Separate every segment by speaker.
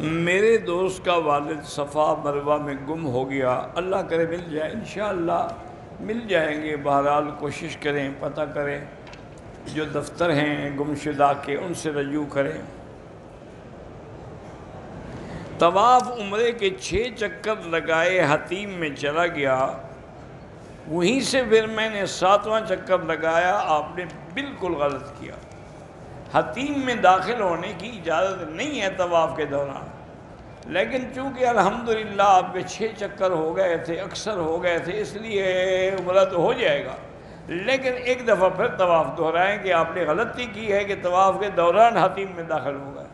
Speaker 1: میرے دوست کا والد صفا مروہ میں گم ہو گیا، اللہ کرے مل جائے، انشاءاللہ مل جائیں گے۔ بہرحال کوشش کریں، پتہ کریں، جو دفتر ہیں گمشدہ کے ان سے رجوع کریں۔ طواف عمرے کے 6 چکر لگائے حتیم میں چلا گیا، وہیں سے پھر میں نے 7واں چکر لگایا، آپ نے بالکل غلط کیا۔ حتیم میں داخل ہونے کی اجازت نہیں ہے طواف کے دوران، لیکن چونکہ الحمدللہ آپ کے 6 چکر ہو گئے تھے، اکثر ہو گئے تھے، اس لیے عمرہ تو ہو جائے گا، لیکن ایک دفعہ پھر طواف دہرائیں کہ آپ نے غلطی کی ہے کہ طواف کے دوران حتیم میں داخل ہو گئے۔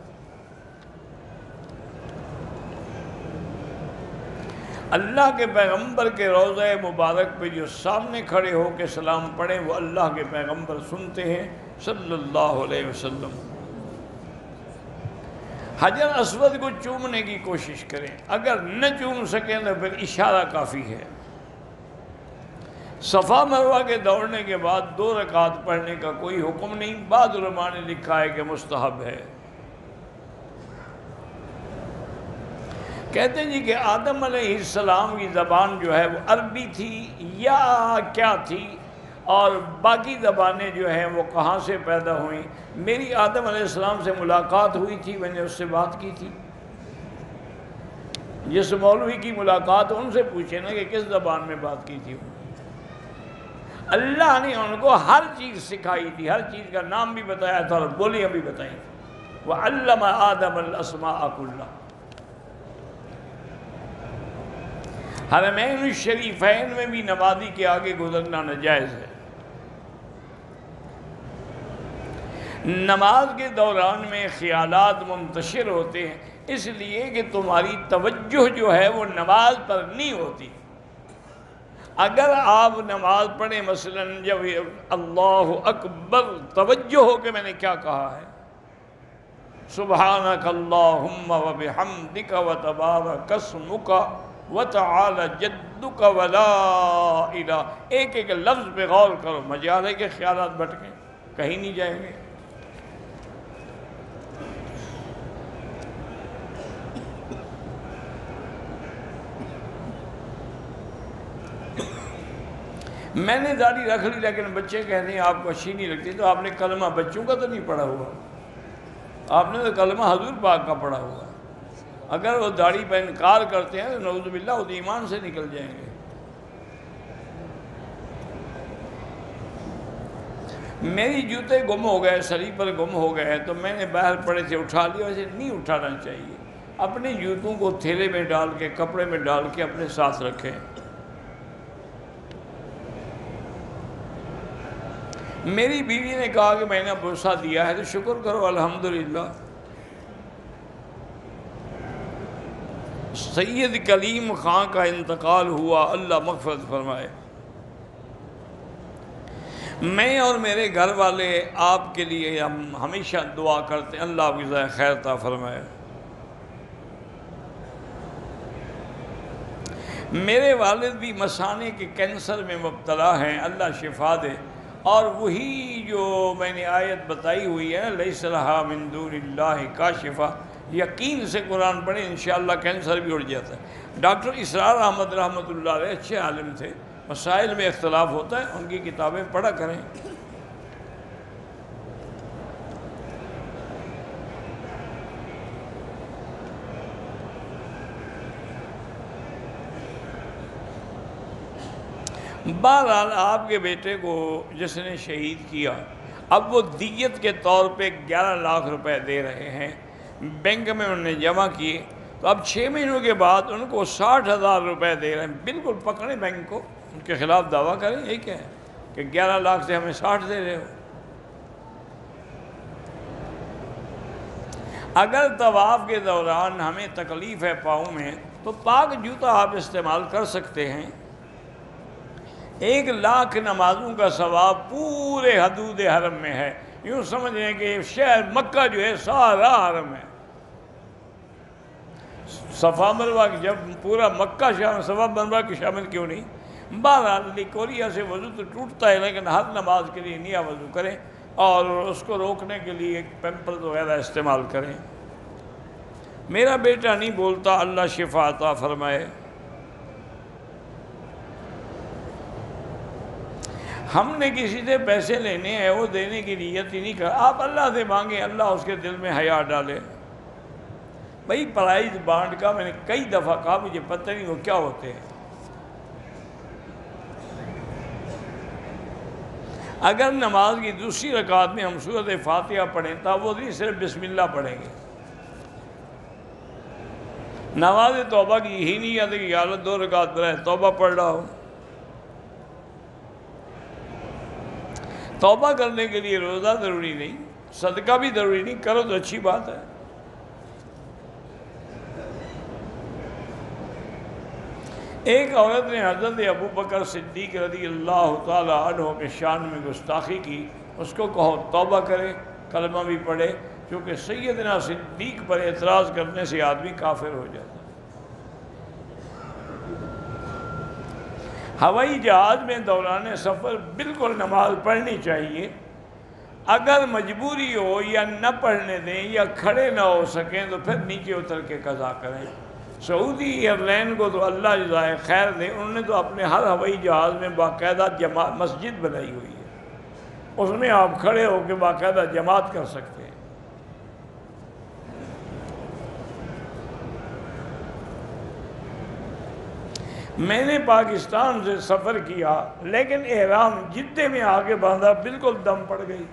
Speaker 1: اللہ کے پیغمبر کے روضہ مبارک پہ جو سامنے کھڑے ہو کے سلام پڑھیں وہ اللہ کے پیغمبر سنتے ہیں صلی اللہ علیہ وسلم۔ حجر اسود کو چومنے کی کوشش کریں، اگر نہ چوم سکیں تو پھر اشارہ کافی ہے۔ صفا مروہ کے دوڑنے کے بعد 2 رکعت پڑھنے کا کوئی حکم نہیں، بعض علماء نے لکھا ہے کہ مستحب ہے۔ کہتے ہیں جی کہ آدم علیہ السلام کی زبان جو ہے وہ عربی تھی یا کیا تھی، اور باقی زبانیں جو ہیں وہ کہاں سے پیدا ہوئیں۔ میری آدم علیہ السلام سے ملاقات ہوئی تھی، میں نے اس سے بات کی تھی۔ جس مولوی کی ملاقات ان سے پوچھے نا کہ کس زبان میں بات کی تھی۔ اللہ نے ان کو ہر چیز سکھائی تھی، ہر چیز کا نام بھی بتایا تھا اور بولیاں بھی بتائی تھی۔ وَعَلَّمَ آدَمَ الْأَسْمَاءَ كُلَّهَا۔ حرمین الشریفین میں بھی نمازی کے آگے گزرنا ناجائز ہے۔ نماز کے دوران میں خیالات منتشر ہوتے ہیں، اس لیے کہ تمہاری توجہ جو ہے وہ نماز پر نہیں ہوتی۔ اگر آپ نماز پڑھیں مثلا جب اللہ اکبر، توجہ ہو کہ میں نے کیا کہا ہے، سبحانک اللہم وبحمدک وتبارک اسمک وتعالی جدک ولا الہ، ایک ایک لفظ پہ غور کرو، مجال ہے کہ خیالات بھٹکیں، کہیں نہیں جائیں گے۔ میں نے داڑھی رکھ لی لیکن بچے کہتے ہیں آپ کو اچھی نہیں لگتی، تو آپ نے کلمہ بچوں کا تو نہیں پڑھا ہوا، آپ نے تو کلمہ حضور پاک کا پڑھا ہوا۔ اگر وہ داڑھی پہ انکار کرتے ہیں تو نعوذ باللہ وہ ایمان سے نکل جائیں گے۔ میری جوتے گم ہو گئے، سلیپر گم ہو گئے، تو میں نے باہر پڑے تھے اٹھا لیا، ویسے نہیں اٹھانا چاہیے۔ اپنے جوتوں کو تھیلے میں ڈال کے، کپڑے میں ڈال کے اپنے ساتھ رکھیں۔ میری بیوی نے کہا کہ میں نے بوسہ دیا ہے تو شکر کرو الحمدللہ۔ سید کلیم خان کا انتقال ہوا، اللہ مغفرت فرمائے۔ میں اور میرے گھر والے آپ کے لیے ہم ہمیشہ دعا کرتے ہیں، اللہ آپ کی جزائے خیر عطا فرمائے۔ میرے والد بھی مثانے کے کینسر میں مبتلا ہیں، اللہ شفا دے، اور وہی جو میں نے آیت بتائی ہوئی ہے لیس لہا من دون اللہ کاشفہ، یقین سے قرآن پڑھیں انشاءاللہ کینسر بھی اڑ جاتا ہے۔ ڈاکٹر اسرار احمد رحمۃ اللہ علیہ اچھے عالم تھے، مسائل میں اختلاف ہوتا ہے، ان کی کتابیں پڑھا کریں۔ بہرحال آپ کے بیٹے کو جس نے شہید کیا، اب وہ دیت کے طور پہ 11 لاکھ روپے دے رہے ہیں، بینک میں انہوں نے جمع کیے، تو اب 6 مہینوں کے بعد ان کو 60,000 روپے دے رہے ہیں۔ بالکل پکڑیں بینک کو، ان کے خلاف دعویٰ کریں، یہ کیا ہے کہ 11 لاکھ سے ہمیں 60 دے رہے ہو۔ اگر طواف کے دوران ہمیں تکلیف ہے پاؤں میں تو پاک جوتا آپ استعمال کر سکتے ہیں۔ 1 لاکھ نمازوں کا ثواب پورے حدود حرم میں ہے، یوں سمجھ رہے ہیں کہ شہر مکہ جو ہے سارا حرم ہے۔ صفا مروہ جب پورا مکہ شامل، صفا مروہ کی شامل کیوں نہیں؟ بہرحال لیکوریا سے وضو تو ٹوٹتا ہے، لیکن ہر نماز کے لیے نیا وضو کریں اور اس کو روکنے کے لیے ایک پیمپرز وغیرہ استعمال کریں۔ میرا بیٹا نہیں بولتا اللہ شفا عطا فرمائے۔ ہم نے کسی سے پیسے لینے ہیں، وہ دینے کی نیت ہی نہیں کر، آپ اللہ سے مانگیں، اللہ اس کے دل میں حیا ڈالے۔ بھائی پرائز بانٹ کا میں نے کئی دفعہ کہا، مجھے پتہ نہیں وہ کیا ہوتے ہیں۔ اگر نماز کی دوسری رکعت میں ہم سورۃ فاتحہ پڑھیں تا وہ نہیں، صرف بسم اللہ پڑھیں گے۔ نماز توبہ کی یہی نیت ہے کہ یا اللہ 2 رکعت برائے توبہ پڑھ رہا ہوں۔ توبہ کرنے کے لیے روزہ ضروری نہیں، صدقہ بھی ضروری نہیں، کرو تو اچھی بات ہے۔ ایک عورت نے حضرت ابو بکر صدیق رضی اللہ تعالی عنہ کے شان میں گستاخی کی، اس کو کہو توبہ کرے، کلمہ بھی پڑھے، کیونکہ سیدنا صدیق پر اعتراض کرنے سے آدمی کافر ہو جاتا ہے۔ ہوائی جہاز میں دوران سفر بالکل نماز پڑھنی چاہیے، اگر مجبوری ہو یا نہ پڑھنے دیں یا کھڑے نہ ہو سکیں تو پھر نیچے اتر کے قضا کریں۔ سعودی ایئر لائن کو تو اللہ جزائے خیر دے، انہوں نے تو اپنے ہر ہوائی جہاز میں باقاعدہ مسجد بنائی ہوئی ہے، اس میں آپ کھڑے ہو کے باقاعدہ جماعت کر سکتے ہیں۔ میں نے پاکستان سے سفر کیا، لیکن احرام جدے میں آگے باندھا، بالکل دم پڑ گئی۔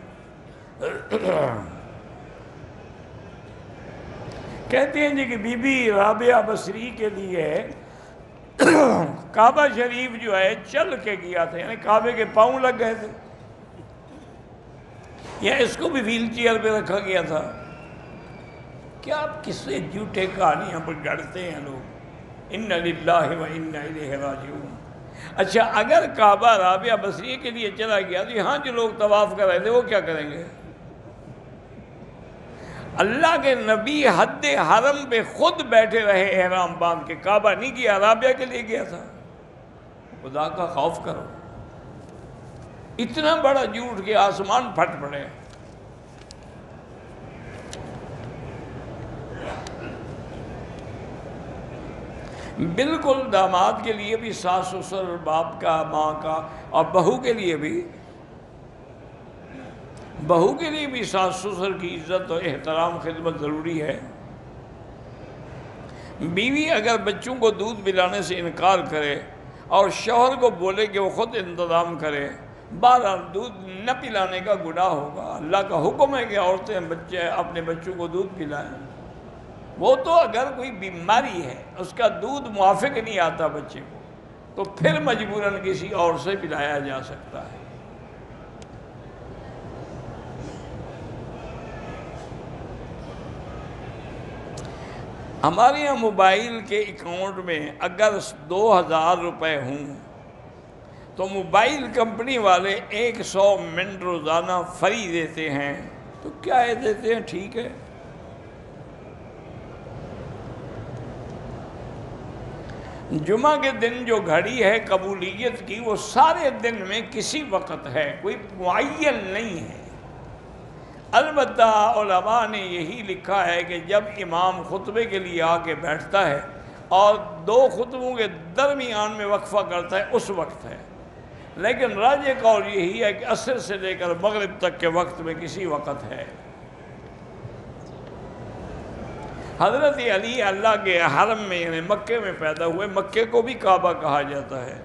Speaker 1: کہتے ہیں جی کہ بی بی رابعہ بصری کے لیے کعبہ شریف جو ہے چل کے گیا تھا، یعنی کعبے کے پاؤں لگ گئے تھے، یا اس کو بھی ویل چیئر پہ رکھا گیا تھا۔ کیا آپ کس سے جھوٹے کہانیاں پر گڑتے ہیں لوگ؟ اِنَّ لِلَّهِ وَإِنَّ إِلَيْهِ رَاجِعُونَ۔ اچھا اگر کعبہ رابعہ بصری کے لیے چلا گیا تو یہاں جو لوگ طواف کر رہے تھے وہ کیا کریں گے؟ اللہ کے نبی حد حرم پہ خود بیٹھے رہے احرام باندھ کے، کعبہ نہیں گیا، رابعہ کے لیے گیا تھا۔ خدا کا خوف کرو، اتنا بڑا جھوٹ کہ آسمان پھٹ پڑے۔ بالکل داماد کے لیے بھی، ساس سسر، باپ کا، ماں کا، اور بہو کے لیے بھی ساس سسر کی عزت اور احترام خدمت ضروری ہے۔ بیوی اگر بچوں کو دودھ پلانے سے انکار کرے اور شوہر کو بولے کہ وہ خود انتظام کرے، بہرحال دودھ نہ پلانے کا گناہ ہوگا۔ اللہ کا حکم ہے کہ عورتیں اپنے بچوں کو دودھ پلائیں۔ وہ تو اگر کوئی بیماری ہے، اس کا دودھ موافق نہیں آتا بچے کو، تو پھر مجبوراً کسی اور سے پلایا جا سکتا ہے۔ ہمارے یہاں موبائل کے اکاؤنٹ میں اگر 2000 روپے ہوں تو موبائل کمپنی والے 100 منٹ روزانہ فری دیتے ہیں، تو کیا دیتے ہیں؟ ٹھیک ہے۔ جمعہ کے دن جو گھڑی ہے قبولیت کی، وہ سارے دن میں کسی وقت ہے، کوئی معین نہیں ہے۔ البتہ علماء نے یہی لکھا ہے کہ جب امام خطبے کے لیے آ کے بیٹھتا ہے اور 2 خطبوں کے درمیان میں وقفہ کرتا ہے، اس وقت ہے۔ لیکن راجح قول یہی ہے کہ عصر سے لے کر مغرب تک کے وقت میں کسی وقت ہے۔ حضرت علی اللہ کے حرم میں یعنی مکے میں پیدا ہوئے، مکے کو بھی کعبہ کہا جاتا ہے۔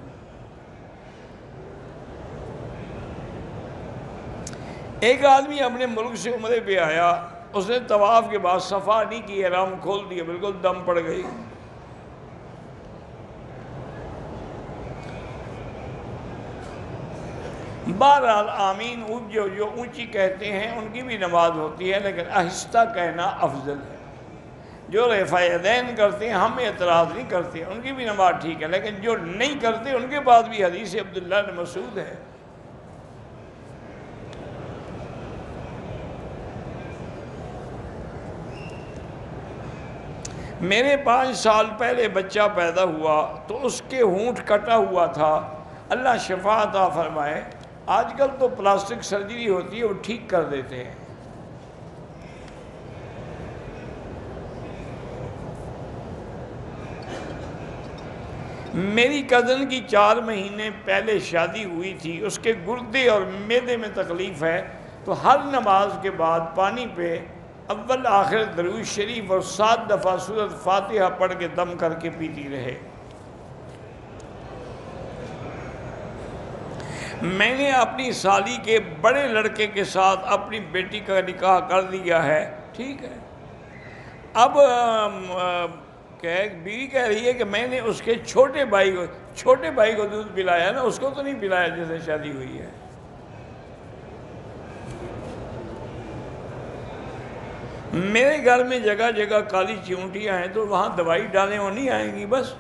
Speaker 1: ایک آدمی اپنے ملک سے عمرے پہ آیا، اس نے طواف کے بعد صفا نہیں کی، احرام کھول دیا، بالکل دم پڑ گئی۔ بہرحال آمین جو اونچی کہتے ہیں ان کی بھی نماز ہوتی ہے، لیکن آہستہ کہنا افضل ہے۔ جو رفع یدین کرتے ہیں ہم اعتراض نہیں کرتے، ان کی بھی نماز ٹھیک ہے، لیکن جو نہیں کرتے ان کے پاس بھی حدیث عبداللہ بن مسعود ہے۔ میرے 5 سال پہلے بچہ پیدا ہوا تو اس کے ہونٹ کٹا ہوا تھا، اللہ شفا عطا فرمائے۔ آج کل تو پلاسٹک سرجری ہوتی ہے، وہ ٹھیک کر دیتے ہیں۔ میری کزن کی 4 مہینے پہلے شادی ہوئی تھی، اس کے گردے اور معدے میں تکلیف ہے، تو ہر نماز کے بعد پانی پہ اول آخر درود شریف اور 7 دفعہ سورۃ فاتحہ پڑھ کے دم کر کے پیتی رہے۔ میں نے اپنی سالی کے بڑے لڑکے کے ساتھ اپنی بیٹی کا نکاح کر دیا ہے، ٹھیک ہے۔ اب بیوی کہہ رہی ہے کہ میں نے اس کے چھوٹے بھائی کو دودھ پلایا نا، اس کو تو نہیں پلایا جیسے شادی ہوئی ہے۔ میرے گھر میں جگہ جگہ کالی چیونٹیاں ہیں، تو وہاں دوائی ڈالیں وہ نہیں آئیں گی بس۔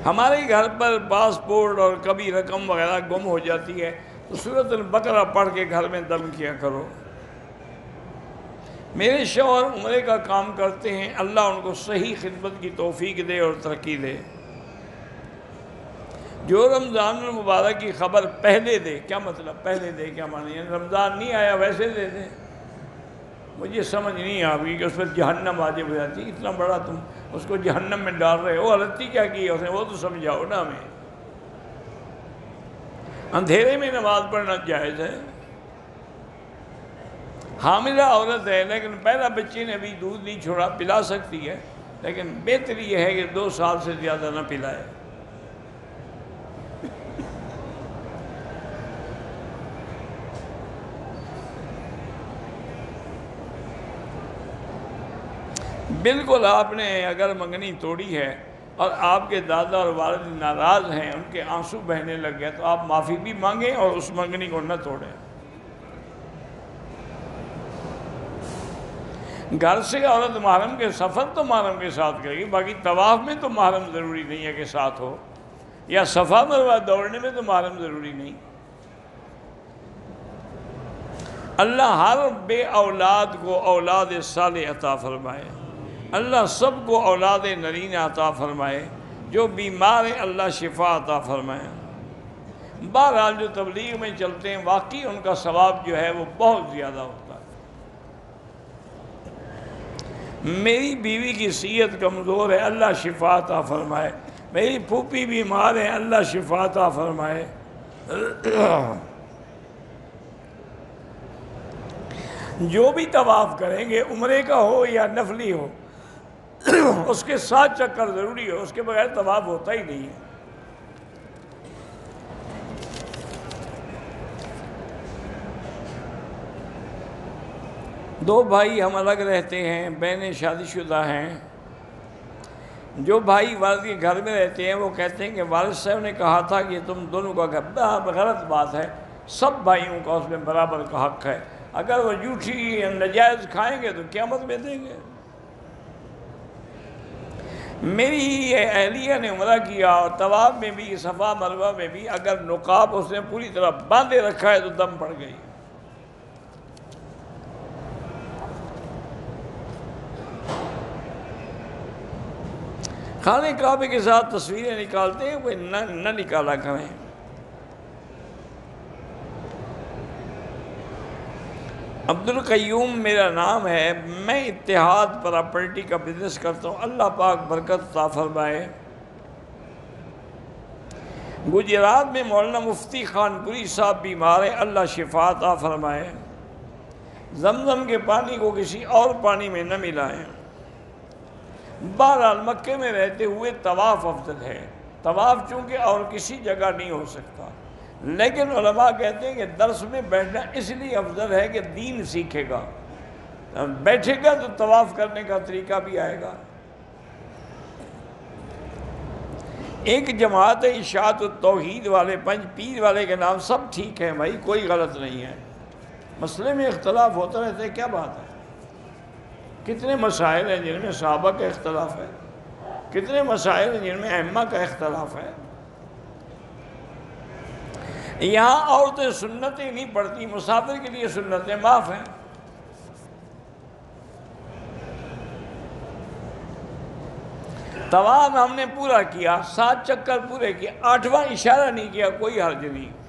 Speaker 1: ہمارے گھر پر پاسپورٹ اور کبھی رقم وغیرہ گم ہو جاتی ہے تو سورۃ البقرہ پڑھ کے گھر میں دم کیا کرو۔ میرے شوہر عمرے کا کام کرتے ہیں، اللہ ان کو صحیح خدمت کی توفیق دے اور ترقی دے۔ جو رمضان المبارک کی خبر پہلے دے، کیا مطلب پہلے دے کیا معنی ہے؟ رمضان نہیں آیا ویسے دے دے؟ مجھے سمجھ نہیں آگئی کہ اس پر جہنم واجب ہو جاتی، اتنا بڑا تم اس کو جہنم میں ڈال رہے ہو، غلطی کیا کی ہے اس نے وہ تو سمجھاؤ نا ہمیں۔ اندھیرے میں نماز پڑھنا جائز ہے، حاملہ عورت ہے لیکن پہلا بچے نے ابھی دودھ نہیں چھوڑا، پلا سکتی ہے، لیکن بہتر یہ ہے کہ 2 سال سے زیادہ نہ پلائے۔ بالکل آپ نے اگر منگنی توڑی ہے اور آپ کے دادا اور والد ناراض ہیں، ان کے آنسو بہنے لگ گئے، تو آپ معافی بھی مانگیں اور اس منگنی کو نہ توڑیں۔ گھر سے عورت محرم کے سفر تو محرم کے ساتھ کرے گی، باقی طواف میں تو محرم ضروری نہیں ہے کہ ساتھ ہو، یا صفا مروہ دوڑنے میں تو محرم ضروری نہیں۔ اللہ ہر بے اولاد کو اولاد صالح عطا فرمائے، اللہ سب کو اولاد نرین عطا فرمائے، جو بیمار ہیں اللہ شفا عطا فرمائے۔ بہرحال جو تبلیغ میں چلتے ہیں واقعی ان کا ثواب جو ہے وہ بہت زیادہ ہوتا ہے۔ میری بیوی کی صحت کمزور ہے، اللہ شفا عطا فرمائے۔ میری پھوپھی بیمار ہے، اللہ شفا عطا فرمائے۔ جو بھی طواف کریں گے عمرے کا ہو یا نفلی ہو، اس کے 7 چکر ضروری ہو، اس کے بغیر طواف ہوتا ہی نہیں ہے۔ دو بھائی ہم الگ رہتے ہیں، بہنیں شادی شدہ ہیں۔ جو بھائی والد کے گھر میں رہتے ہیں وہ کہتے ہیں کہ والد صاحب نے کہا تھا کہ تم دونوں کا گھر، غلط بات ہے، سب بھائیوں کا اس میں برابر کا حق ہے۔ اگر وہ جھوٹی یا ناجائز کھائیں گے تو قیامت میں دیں گے۔ میری اہلیہ نے عمرہ کیا اور طواف میں بھی صفا مروہ میں بھی اگر نقاب اس نے پوری طرح باندھے رکھا ہے تو دم پڑ گئی۔ خانہ کعبے کے ساتھ تصویریں نکالتے ہیں، کوئی نہ نکالا کریں۔ عبدالقیوم میرا نام ہے، میں اتحاد پراپرٹی کا بزنس کرتا ہوں، اللہ پاک برکت عطا فرمائے۔ گجرات میں مولانا مفتی خان پوری صاحب بیمار ہیں، اللہ شفا عطا فرمائے۔ زمزم کے پانی کو کسی اور پانی میں نہ ملائیں۔ بہرحال مکے میں رہتے ہوئے طواف افضل ہے، طواف چونکہ اور کسی جگہ نہیں ہو سکتا، لیکن علماء کہتے ہیں کہ درس میں بیٹھنا اس لیے افضل ہے کہ دین سیکھے گا، بیٹھے گا تو طواف کرنے کا طریقہ بھی آئے گا۔ ایک جماعت ہے اشاعت التوحید والے، 5 پیر والے کے نام، سب ٹھیک ہیں بھائی، کوئی غلط نہیں ہے، مسئلے میں اختلاف ہوتا رہتا ہے، کیا بات ہے؟ کتنے مسائل ہیں جن میں صحابہ کا اختلاف ہے، کتنے مسائل ہیں جن میں ائمہ کا اختلاف ہے۔ یہاں عورتیں سنتیں نہیں پڑھتی، مسافر کے لیے سنتیں معاف ہیں۔ طواف ہم نے پورا کیا، 7 چکر پورے کیے، 8واں اشارہ نہیں کیا، کوئی حرج نہیں۔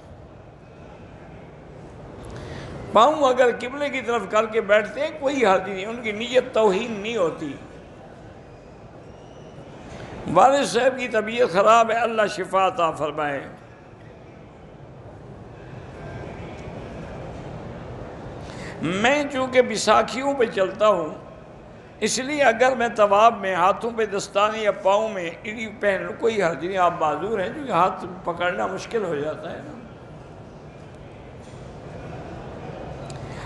Speaker 1: پاؤں اگر قبلے کی طرف کر کے بیٹھتے ہیں کوئی حرج نہیں، ان کی نیت توہین نہیں ہوتی۔ والد صاحب کی طبیعت خراب ہے، اللہ شفا عطا فرمائے۔ میں چونکہ بیساکھیوں پہ چلتا ہوں، اس لیے اگر میں طواف میں ہاتھوں پہ دستانے یا پاؤں میں ایڑی پہن لوں، کوئی حرج نہیں، آپ معذور ہیں، کیونکہ ہاتھ پکڑنا مشکل ہو جاتا ہے نا۔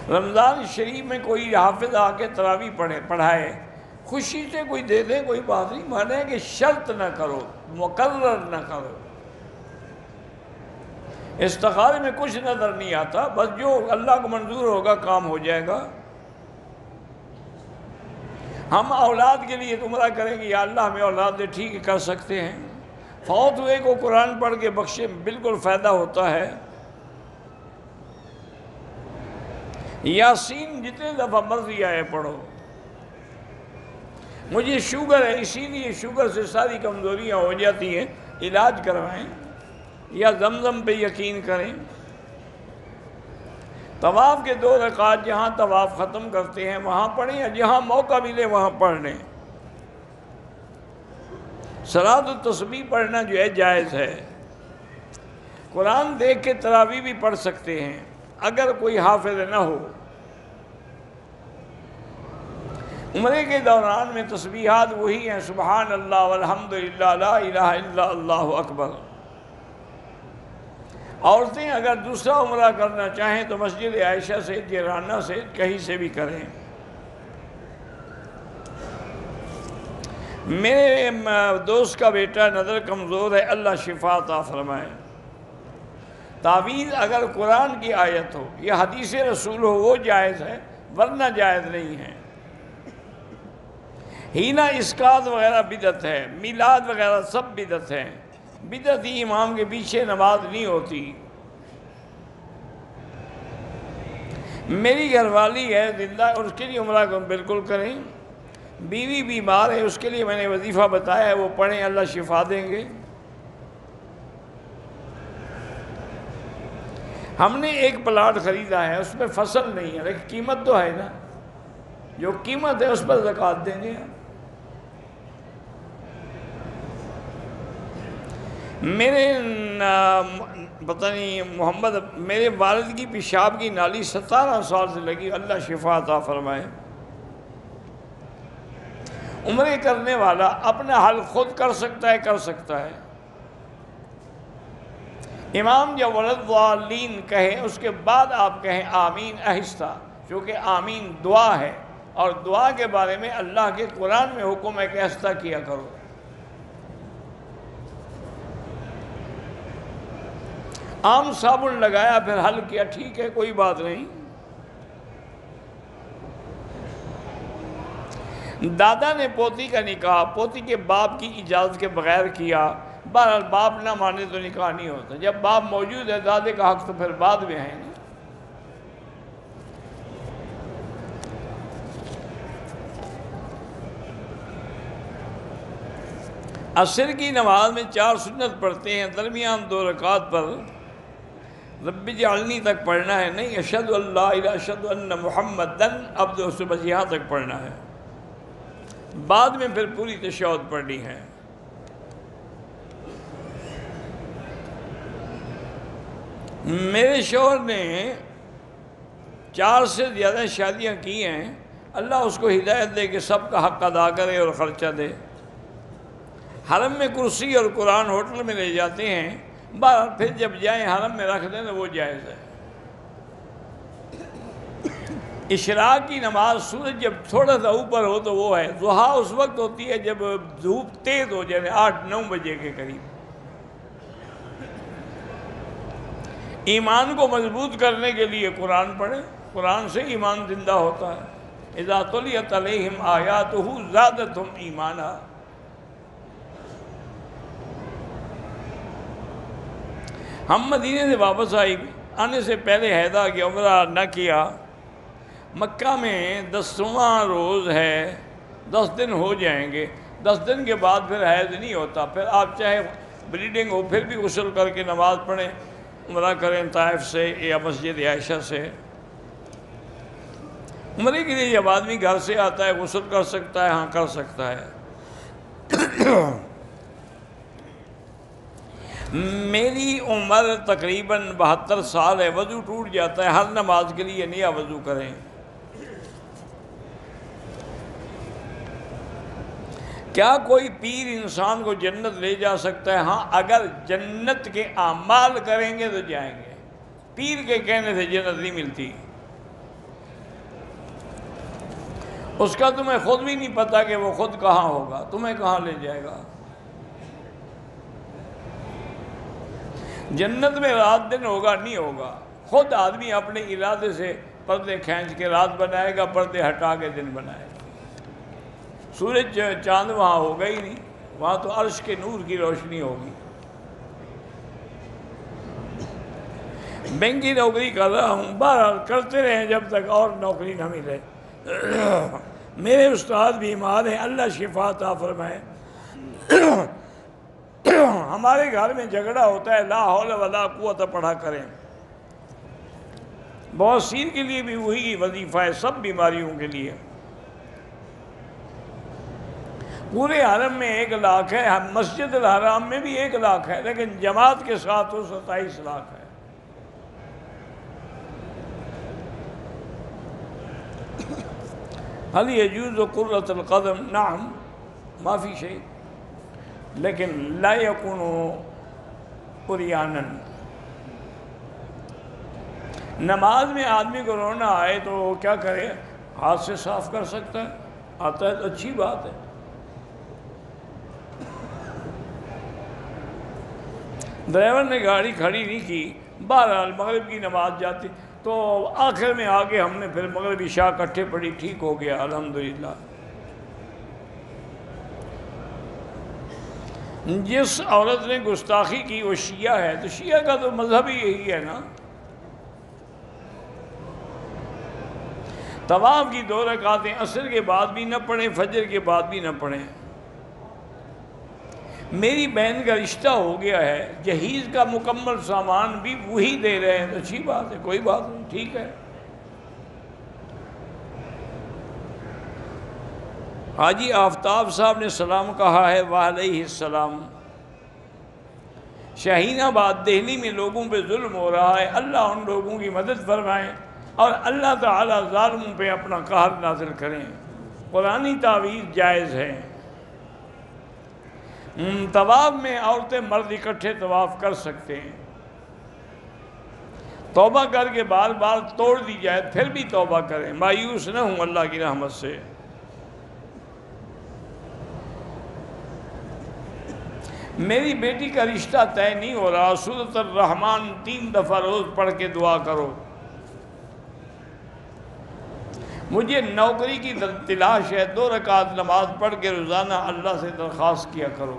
Speaker 1: رمضان شریف میں کوئی حافظ آ کے تراویح پڑھائے، خوشی سے کوئی دے دیں، کوئی بات نہیں، مانے کہ شرط نہ کرو، مقرر نہ کرو۔ استخارے میں کچھ نظر نہیں آتا، بس جو اللہ کو منظور ہوگا کام ہو جائے گا۔ ہم اولاد کے لیے عمرہ کریں گے، یا اللہ ہمیں اولاد دے، ٹھیک ہے کر سکتے ہیں۔ فوت ہوئے کو قرآن پڑھ کے بخشے، بالکل فائدہ ہوتا ہے۔ یاسین جتنے دفعہ مرضی آئے پڑھو۔ مجھے شوگر ہے، اسی لیے شوگر سے ساری کمزوریاں ہو جاتی ہیں، علاج کروائیں یا زمزم پہ یقین کریں۔ طواف کے 2 رکعات جہاں طواف ختم کرتے ہیں وہاں پڑھیں، یا جہاں موقع ملے وہاں پڑھ لیں۔ صلاۃ التسبیح پڑھنا جو ہے جائز ہے۔ قرآن دیکھ کے تراویح بھی پڑھ سکتے ہیں اگر کوئی حافظ نہ ہو۔ عمرے کے دوران میں تسبیحات وہی ہیں، سبحان اللہ والحمدللہ لا الہ الا اللہ اکبر۔ عورتیں اگر دوسرا عمرہ کرنا چاہیں تو مسجد عائشہ سے، جیرانہ سے، کہیں سے بھی کریں۔ میرے دوست کا بیٹا نظر کمزور ہے، اللہ شفا عطا فرمائے۔ تعویذ اگر قرآن کی آیت ہو یا حدیث رسول ہو وہ جائز ہے، ورنہ جائز نہیں ہے۔ ہینہ اسقاط وغیرہ بدعت ہے، میلاد وغیرہ سب بدعت ہیں۔ بدعتی امام کے پیچھے نماز نہیں ہوتی۔ میری گھر والی ہے زندہ، اور اس کے لیے عمرہ کو بالکل کریں۔ بیوی بیمار ہے، اس کے لیے میں نے وظیفہ بتایا ہے، وہ پڑھیں، اللہ شفا دیں گے۔ ہم نے ایک پلاٹ خریدا ہے، اس میں فصل نہیں ہے لیکن قیمت تو ہے نا، جو قیمت ہے اس پر زکوٰۃ دیں گے۔ میرے پتہ نہیں محمد، میرے والد کی پیشاب کی نالی 17 سال سے لگی، اللہ شفا عطا فرمائے۔ عمرے کرنے والا اپنا حل خود کر سکتا ہے۔ امام جب ولضالین کہے اس کے بعد آپ کہیں آمین آہستہ، چونکہ آمین دعا ہے، اور دعا کے بارے میں اللہ کے قرآن میں حکم ہے کہ آہستہ کیا کرو۔ عام صابن لگایا پھر حل کیا، ٹھیک ہے، کوئی بات نہیں۔ دادا نے پوتی کا نکاح پوتی کے باپ کی اجازت کے بغیر کیا، بہرحال باپ نہ مانے تو نکاح نہیں ہوتا۔ جب باپ موجود ہے دادے کا حق تو پھر بعد میں ہے نا۔ عصر کی نماز میں 4 سنت پڑھتے ہیں، درمیان 2 رکعات پر رب اجعلنی تک پڑھنا ہے، نہیں اشہد اللہ الہ اشہد ان محمدن عبدہ سے، بس یہاں تک پڑھنا ہے، بعد میں پھر پوری تشہد پڑھنی ہے۔ میرے شوہر نے 4 سے زیادہ شادیاں کی ہیں، اللہ اس کو ہدایت دے کہ سب کا حق ادا کرے اور خرچہ دے۔ حرم میں کرسی اور قرآن ہوٹل میں لے جاتے ہیں، بہرحال پھر جب جائیں حرم میں رکھ دیں تو وہ جائز ہے۔ اشراق کی نماز سورج جب تھوڑا سا اوپر ہو تو وہ ہے۔ ضحیٰ اس وقت ہوتی ہے جب دھوپ تیز ہو جائے، 8-9 بجے کے قریب۔ ایمان کو مضبوط کرنے کے لیے قرآن پڑھیں، قرآن سے ایمان زندہ ہوتا ہے۔ اذا تلیت علیہم آیاتہ زادتہم ایمانا۔ ہم مدینے سے واپس آنے سے پہلے حیدہ کی عمرہ نہ کیا۔ مکہ میں 10واں روز ہے، 10 دن ہو جائیں گے، 10 دن کے بعد پھر حیض نہیں ہوتا، پھر آپ چاہے بلیڈنگ ہو پھر بھی غسل کر کے نماز پڑھیں، عمرہ کریں طائف سے یا مسجد عائشہ سے۔ عمرے کے لیے جب آدمی گھر سے آتا ہے غسل کر سکتا ہے، ہاں کر سکتا ہے۔ میری عمر تقریباً 72 سال ہے، وضو ٹوٹ جاتا ہے، ہر نماز کے لیے نیا وضو کریں۔ کیا کوئی پیر انسان کو جنت لے جا سکتا ہے؟ ہاں، اگر جنت کے اعمال کریں گے تو جائیں گے، پیر کے کہنے سے جنت نہیں ملتی۔ اس کا تمہیں خود بھی نہیں پتا کہ وہ خود کہاں ہوگا، تمہیں کہاں لے جائے گا۔ جنت میں رات دن ہوگا نہیں ہوگا، خود آدمی اپنے ارادے سے پردے کھینچ کے رات بنائے گا، پردے ہٹا کے دن بنائے گا۔ سورج چاند وہاں ہوگا ہی نہیں، وہاں تو عرش کے نور کی روشنی ہوگی۔ بینک کی نوکری کر رہا ہوں، بہرحال کرتے رہیں جب تک اور نوکری نہ ملے۔ میرے استاد بیمار ہیں، اللہ شفا عطا فرمائے۔ ہمارے گھر میں جھگڑا ہوتا ہے، لا حول ولا قوت پڑھا کریں۔ بواسیر کے لیے بھی وہی وظیفہ ہے، سب بیماریوں کے لیے۔ پورے حرم میں 1 لاکھ ہے، مسجد الحرام میں بھی 1 لاکھ ہے، لیکن جماعت کے ساتھ وہ 27 لاکھ ہے۔ هل يجوز قرۃ القدم؟ نعم، ما فی شيء، لیکن لا يكون عریانا۔ نماز میں آدمی کو رونا آئے تو کیا کرے؟ ہاتھ سے صاف کر سکتا ہے، آتا ہے تو اچھی بات ہے۔ ڈرائیور نے گاڑی کھڑی نہیں کی، بہرحال مغرب کی نماز جاتی تو آخر میں آگے ہم نے پھر مغرب عشاء اکٹھے پڑھی، ٹھیک ہو گیا الحمدللہ۔ جس عورت نے گستاخی کی وہ شیعہ ہے، تو شیعہ کا تو مذہب ہی یہی ہے نا۔ طواف کی 2 رکعتیں عصر کے بعد بھی نہ پڑھیں، فجر کے بعد بھی نہ پڑھیں۔ میری بہن کا رشتہ ہو گیا ہے، جہیز کا مکمل سامان بھی وہی دے رہے ہیں، تو اچھی بات ہے، کوئی بات نہیں، ٹھیک ہے۔ حاجی آفتاب صاحب نے سلام کہا ہے، وعلیہ السلام۔ شاہین آباد دہلی میں لوگوں پہ ظلم ہو رہا ہے، اللہ ان لوگوں کی مدد فرمائے اور اللہ تعالیٰ ظالموں پہ اپنا قہر نازل کریں۔ قرآنی تعویذ جائز ہے۔ طواف میں عورتیں مرد اکٹھے طواف کر سکتے ہیں، توبہ کر کے بار بار توڑ دی جائے پھر بھی توبہ کریں، مایوس نہ ہوں اللہ کی رحمت سے۔ میری بیٹی کا رشتہ طے نہیں ہو رہا، سورۃ الرحمن 3 دفعہ روز پڑھ کے دعا کرو۔ مجھے نوکری کی تلاش ہے، 2 رکعت نماز پڑھ کے روزانہ اللہ سے درخواست کیا کرو۔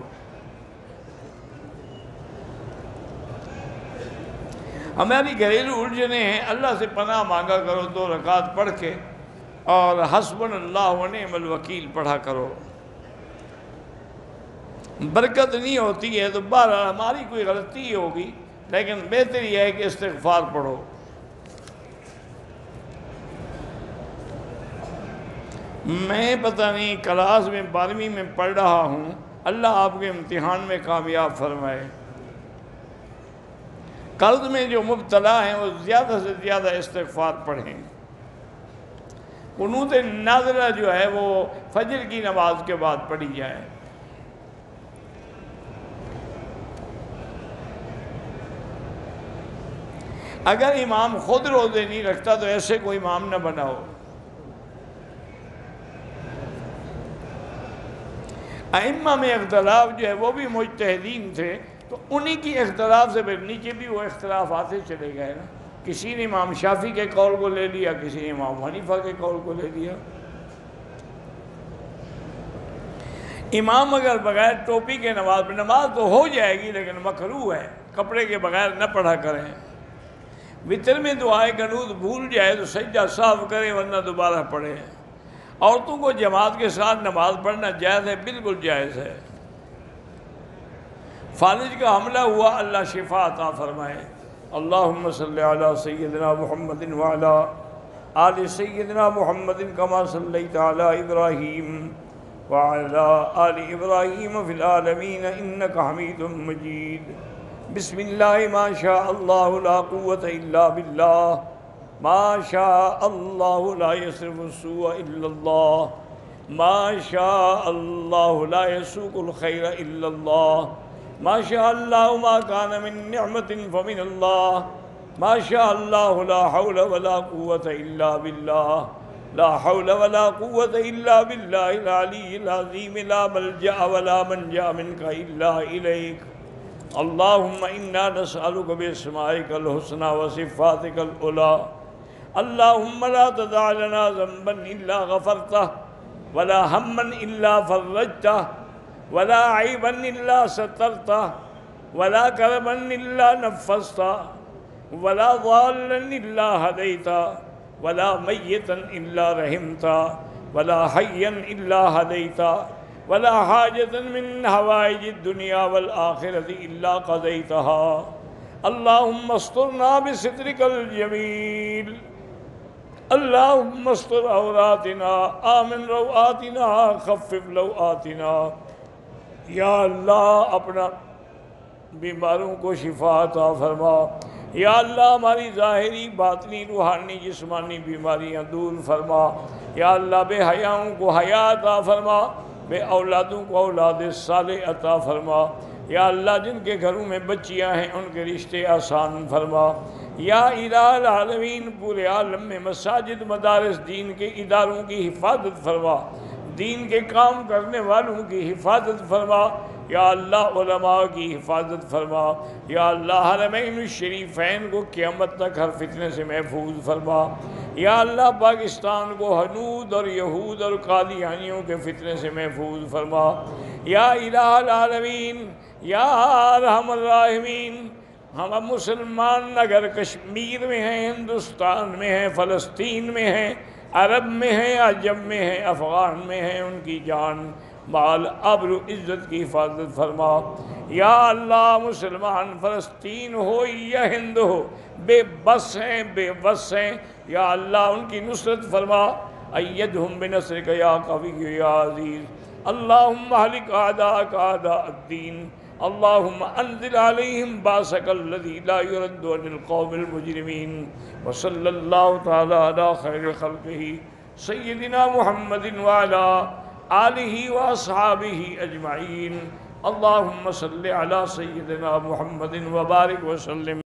Speaker 1: ہماری گھریلو الجھنیں ہیں، اللہ سے پناہ مانگا کرو، 2 رکعت پڑھ کے، اور حسبنا اللہ ونعم الوکیل پڑھا کرو۔ برکت نہیں ہوتی ہے تو بہرحال ہماری کوئی غلطی ہوگی، لیکن بہتر یہ ہے کہ استغفار پڑھو۔ میں پتہ نہیں کلاس میں 12ویں میں پڑھ رہا ہوں، اللہ آپ کے امتحان میں کامیاب فرمائے۔ قرض میں جو مبتلا ہیں وہ زیادہ سے زیادہ استغفار پڑھیں۔ قنوت نازلہ جو ہے وہ فجر کی نماز کے بعد پڑھی جائے۔ اگر امام خود روزے نہیں رکھتا تو ایسے کوئی امام نہ بناؤ۔ ائمہ میں اختلاف جو ہے وہ بھی مجتہدین تھے، تو انہی کی اختلاف سے پھر نیچے بھی وہ اختلاف آتے چلے گئے نا۔ کسی نے امام شافعی کے قول کو لے لیا، کسی نے امام حنیفہ کے قول کو لے لیا۔ امام اگر بغیر ٹوپی کے نماز پڑھے، نماز تو ہو جائے گی لیکن مکروہ ہے، کپڑے کے بغیر نہ پڑھا کریں۔ وتر میں دعائے قنوت بھول جائے تو سجدہ صاف کرے ورنہ دوبارہ پڑھے۔ عورتوں کو جماعت کے ساتھ نماز پڑھنا جائز ہے، بالکل جائز ہے۔ فالج کا حملہ ہوا، اللہ شفا عطا فرمائے۔ اللہم صلی علی سیدنا محمد وعلی آل سیدنا محمد کما صلیت علی ابراہیم وعلی آل ابراہیم فی العالمین انک حمید مجید۔ بسم اللہ ما شاء اللہ لا قوة الا باللہ، ما شاء اللہ لا یصرف السوء الا اللہ، ما شاء اللہ لا یسوق الخیر الا اللہ، ما شاء اللہ ما کان من نعمت فمن اللہ، ما شاء اللہ لا حول ولا قوة الا باللہ، لا حول ولا قوة الا باللہ العلی العظیم، لا ملجأ ولا منجا منک الا الیک، اللہم انا نسألک باسمائک الحسنى وصفاتک العلی، اللہم لا تدع لنا ذنبا الا غفرتہ، ولا ہما الا فرجتہ، ولا عیبا الا سترتہ، ولا کربا الا نفستہ، ولا ضالا الا ہدیتہ، ولا میتا الا رحمتہ، ولا حیا الا ہدیتہ، ولا حاجة من حوائج الدنیا والآخرة الا قضیتها، اللہم استرنا بسترک الجمیل، اللہم استر عوراتنا، آمن روآتنا، خفف لوآتنا، یا اللہ اپنا بیماروں کو شفا عطا فرما، یا اللہ ہماری ظاہری باطنی روحانی جسمانی بیماریاں دور فرما، یا اللہ بے حیاؤں کو حیا عطا فرما، بے اولادوں کو اولاد صالح عطا فرما، یا اللہ جن کے گھروں میں بچیاں ہیں ان کے رشتے آسان فرما، یا الہ العالمین پورے عالم میں مساجد مدارس دین کے اداروں کی حفاظت فرما، دین کے کام کرنے والوں کی حفاظت فرما، یا اللہ علماء کی حفاظت فرما، یا اللہ حرمین الشریفین کو قیامت تک ہر فتنے سے محفوظ فرما، یا اللہ پاکستان کو ہنود اور یہود اور قادیانیوں کے فتنے سے محفوظ فرما، یا الہ العالمین، یا ارحم الراحمین، ہم مسلمان اگر کشمیر میں ہیں، ہندوستان میں ہیں، فلسطین میں ہیں، عرب میں ہیں، عجم میں ہیں، افغان میں ہیں، ان کی جان مال آبرو عزت کی حفاظت فرما، یا اللہ مسلمان فلسطین ہو یا ہند ہو بے بس ہیں بے بس ہیں، یا اللہ ان کی نصرت فرما، ایدہم بنصرک یا قوی یا عزیز، اللہم اہلک اعداءک اعداء الدین، اللہم انزل علیہم باسک الذی لا یرد عن القوم المجرمین، وصلی اللہ تعالی علی خیر خلقہ سیدنا محمد وعلی آلہ واصحابہ اجمعین، اللہم صلی علی سیدنا محمد وبارک وسلم۔